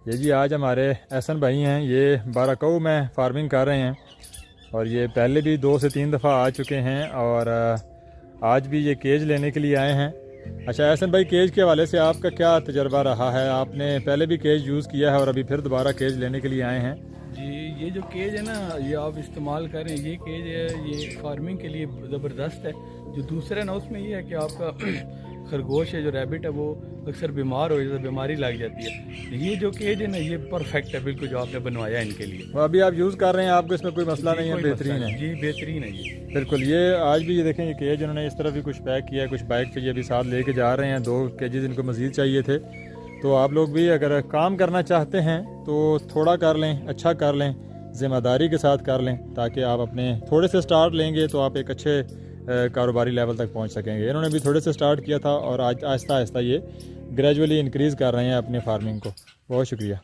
یہ جی آج ہمارے احسن بھائی ہیں، یہ باراکو میں فارمنگ کر رہے ہیں اور یہ پہلے بھی 2 سے 3 دفعہ آ چکے ہیں اور آج بھی یہ کیج لینے کے لیے آئے ہیں۔ اچھا احسن بھائی، کیج کے حوالے سے آپ کا کیا تجربہ رہا ہے؟ آپ نے پہلے بھی کیج یوز کیا ہے اور ابھی پھر دوبارہ کیج لینے کے لیے آئے ہیں؟ جی، یہ جو کیج ہے نا، یہ آپ استعمال کریں، یہ کیج ہے، یہ فارمنگ کے لیے زبردست ہے۔ جو دوسرا نا، اس میں یہ ہے کہ آپ کا خرگوش ہے، جو ریبٹ ہے، وہ اکثر بیمار ہو جاتا ہے، بیماری لگ جاتی ہے۔ یہ جو کیج ہے نا، یہ پرفیکٹ ہے بالکل، جو آپ نے بنوایا ہے ان کے لیے۔ وہ ابھی آپ یوز کر رہے ہیں، آپ کو اس میں کوئی مسئلہ نہیں ہے؟ بہترین ہے جی، بہترین ہے جی، بالکل۔ یہ آج بھی یہ دیکھیں، یہ کیج انہوں نے اس طرح بھی کچھ پیک کیا ہے، کچھ بائک پہ یہ بھی ساتھ لے کے جا رہے ہیں۔ 2 کیجز ان کو مزید چاہیے تھے، تو آپ لوگ بھی اگر کام کرنا چاہتے ہیں تو تھوڑا کر لیں، اچھا کر لیں، ذمہ داری کے ساتھ کر لیں، تاکہ آپ اپنے تھوڑے سے سٹارٹ لیں گے تو آپ ایک اچھے کاروباری لیول تک پہنچ سکیں گے۔ انہوں نے بھی تھوڑے سے سٹارٹ کیا تھا اور آج آہستہ آہستہ یہ گریجولی انکریز کر رہے ہیں اپنے فارمنگ کو۔ بہت شکریہ۔